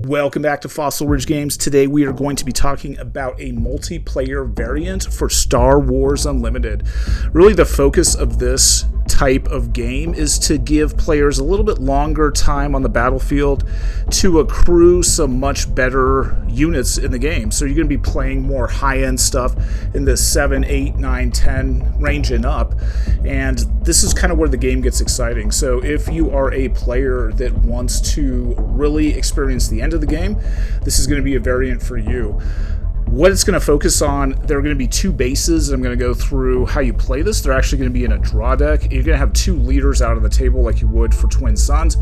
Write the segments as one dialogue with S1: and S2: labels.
S1: Welcome back to Fossil Ridge Games. Today we are going to be talking about a multiplayer variant for Star Wars Unlimited. Really the focus of this type of game is to give players a little bit longer time on the battlefield to accrue some much better units in the game. So you're going to be playing more high-end stuff in the 7, 8, 9, 10 range and up. And this is kind of where the game gets exciting. So if you are a player that wants to really experience the end of the game, this is going to be a variant for you. What it's going to focus on, there are going to be two bases. I'm going to go through how you play this. They're actually going to be in a draw deck. You're going to have two leaders out on the table like you would for Twin Suns.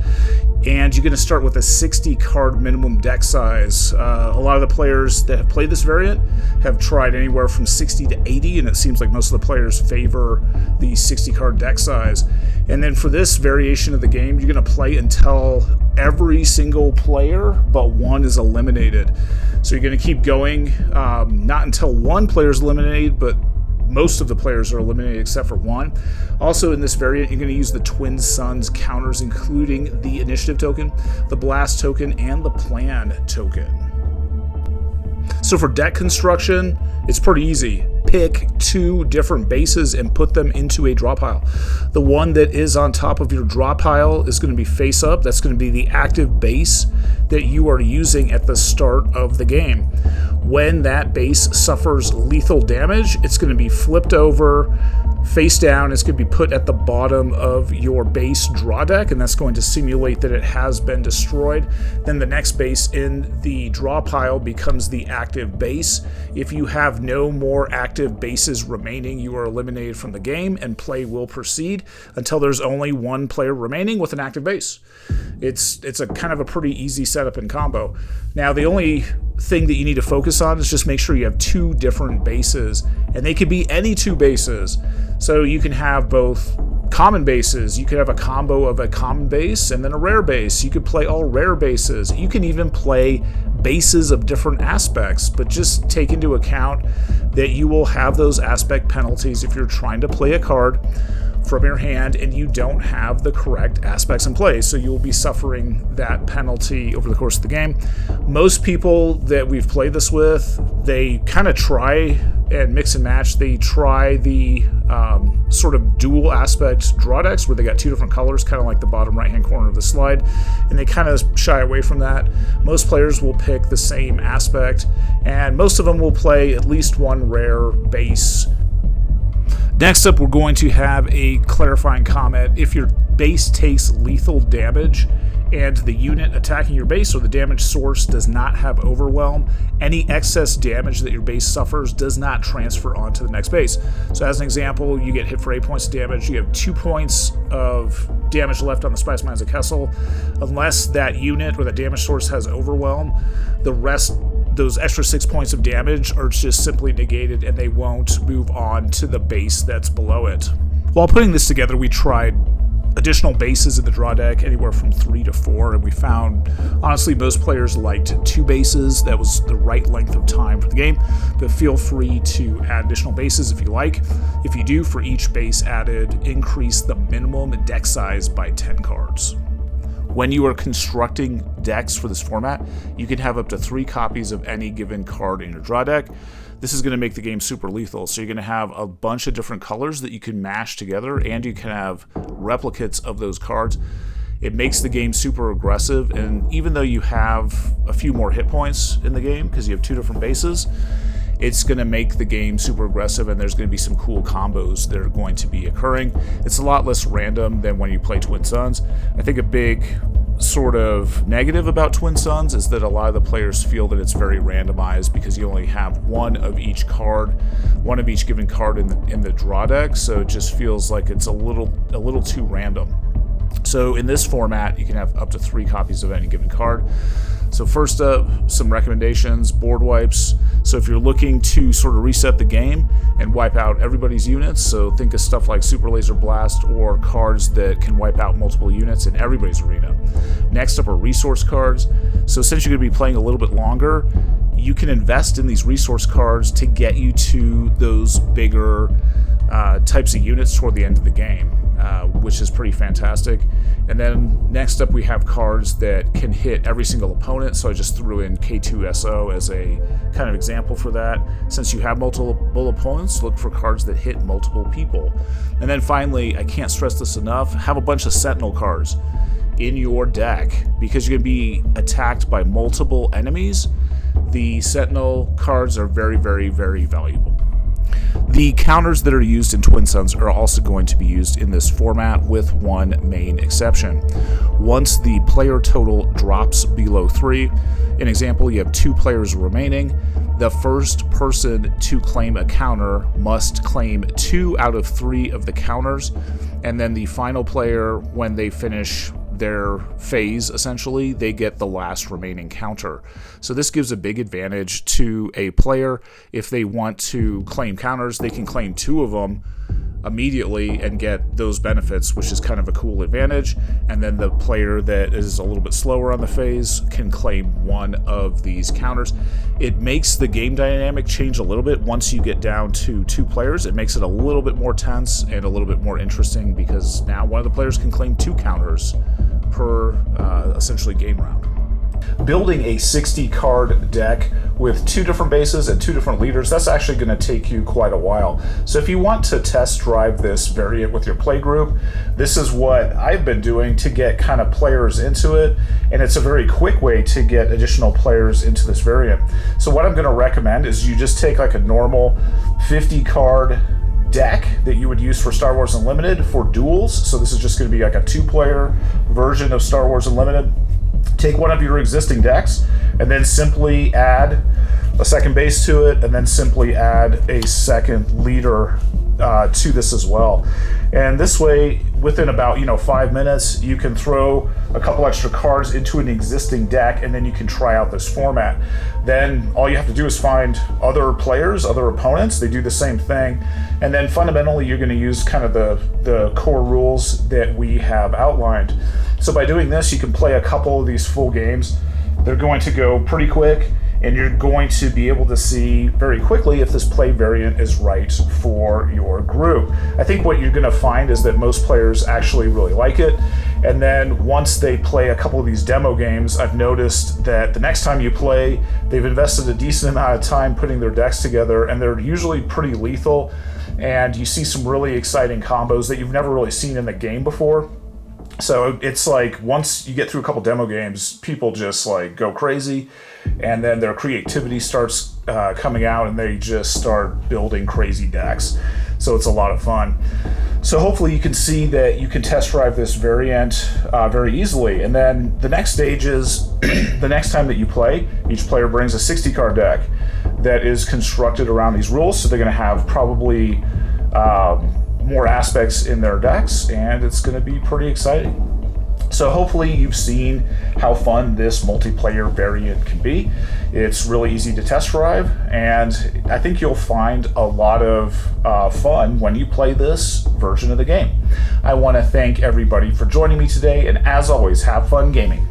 S1: And you're going to start with a 60 card minimum deck size. A lot of the players that have played this variant have tried anywhere from 60 to 80, and it seems like most of the players favor the 60 card deck size. And then for this variation of the game, you're going to play until every single player but one is eliminated. So you're going to keep going, not until one player is eliminated, but most of the players are eliminated except for one. Also in this variant, you're going to use the Twin Suns counters, including the initiative token, the blast token, and the plan token. So for deck construction, it's pretty easy. Pick two different bases and put them into a draw pile. The one that is on top of your draw pile is going to be face up. That's going to be the active base that you are using at the start of the game. When that base suffers lethal damage, it's going to be flipped over face down. It's going to be put at the bottom of your base draw deck, and that's going to simulate that it has been destroyed. Then the next base in the draw pile becomes the active base. If you have no more active bases remaining, you are eliminated from the game, and play will proceed until there's only one player remaining with an active base. It's a kind of a pretty easy setup and combo. Now, the only thing that you need to focus on is just make sure you have two different bases, and they could be any two bases. So you can have both common bases. You could have a combo of a common base and then a rare base. You could play all rare bases. You can even play bases of different aspects, but just take into account that you will have those aspect penalties if you're trying to play a card from your hand and you don't have the correct aspects in place. So you'll be suffering that penalty over the course of the game. Most people that we've played this with, they kind of try and mix and match. They try the sort of dual aspect draw decks where they got two different colors, kind of like the bottom right hand corner of the slide, and they kind of shy away from that. Most players will pick the same aspect, and most of them will play at least one rare base. Next up, we're going to have a clarifying comment. If your base takes lethal damage and the unit attacking your base or the damage source does not have overwhelm, any excess damage that your base suffers does not transfer onto the next base. So as an example, you get hit for 8 points of damage, you have 2 points of damage left on the Spice Mines of Kessel. Unless that unit or the damage source has overwhelm, the rest, those extra 6 points of damage are just simply negated and they won't move on to the base that's below it. While putting this together, we tried additional bases in the draw deck, anywhere from 3 to 4, and we found, honestly, most players liked 2 bases. That was the right length of time for the game, but feel free to add additional bases if you like. If you do, for each base added, increase the minimum deck size by 10 cards. When you are constructing decks for this format, you can have up to 3 copies of any given card in your draw deck. This is going to make the game super lethal. So you're going to have a bunch of different colors that you can mash together, and you can have replicates of those cards. It makes the game super aggressive, and even though you have a few more hit points in the game because you have 2 different bases, it's going to make the game super aggressive, and there's going to be some cool combos that are going to be occurring. It's a lot less random than when you play Twin Suns. I think a big sort of negative about Twin Suns is that a lot of the players feel that it's very randomized because you only have one of each card, one of each given card in the draw deck, so it just feels like it's a little too random. So in this format, you can have up to 3 copies of any given card. So first up, some recommendations: board wipes. So if you're looking to sort of reset the game and wipe out everybody's units, so think of stuff like Super Laser Blast or cards that can wipe out multiple units in everybody's arena. Next up are resource cards. So since you're going to be playing a little bit longer, you can invest in these resource cards to get you to those bigger types of units toward the end of the game, which which is pretty fantastic. And then next up we have cards that can hit every single opponent, so I just threw in K2SO as a kind of example for that. Since you have multiple opponents, look for cards that hit multiple people. And then finally, I can't stress this enough, have a bunch of Sentinel cards in your deck, because you're going to be attacked by multiple enemies. The Sentinel cards are very, very, very valuable. The counters that are used in Twin Suns are also going to be used in this format, with one main exception. Once the player total drops below 3, an example, you have 2 players remaining, the first person to claim a counter must claim 2 out of 3 of the counters, and then the final player, when they finish their phase, essentially, they get the last remaining counter. So this gives a big advantage to a player. If they want to claim counters, they can claim 2 of them immediately and get those benefits, which is kind of a cool advantage. And then the player that is a little bit slower on the phase can claim 1 of these counters. It makes the game dynamic change a little bit once you get down to 2 players. It makes it a little bit more tense and a little bit more interesting, because now one of the players can claim 2 counters per essentially game round. Building a 60 card deck with 2 different bases and 2 different leaders, that's actually going to take you quite a while. So if you want to test drive this variant with your play group, this is what I've been doing to get kind of players into it, and it's a very quick way to get additional players into this variant. So what I'm going to recommend is you just take like a normal 50 card deck that you would use for Star Wars Unlimited for duels. So this is just going to be like a 2-player version of Star Wars Unlimited. Take one of your existing decks and then simply add a second base to it, and then simply add a second leader to this as well. And this way, within about 5 minutes, you can throw a couple extra cards into an existing deck, and then you can try out this format. Then all you have to do is find other players, other opponents. They do the same thing, and then fundamentally you're going to use kind of the core rules that we have outlined. So by doing this, you can play a couple of these full games. They're going to go pretty quick, and you're going to be able to see very quickly if this play variant is right for your group. I think what you're going to find is that most players actually really like it, and then once they play a couple of these demo games, I've noticed that the next time you play, they've invested a decent amount of time putting their decks together, and they're usually pretty lethal, and you see some really exciting combos that you've never really seen in the game before. So it's like once you get through a couple demo games, people just like go crazy, and then their creativity starts coming out, and they just start building crazy decks. So it's a lot of fun. So hopefully you can see that you can test drive this variant very easily. And then the next stage is the next time that you play, each player brings a 60 card deck that is constructed around these rules. So they're going to have probably more aspects in their decks, and it's going to be pretty exciting. So hopefully you've seen how fun this multiplayer variant can be. It's really easy to test drive, and I think you'll find a lot of fun when you play this version of the game. I want to thank everybody for joining me today, and as always, have fun gaming.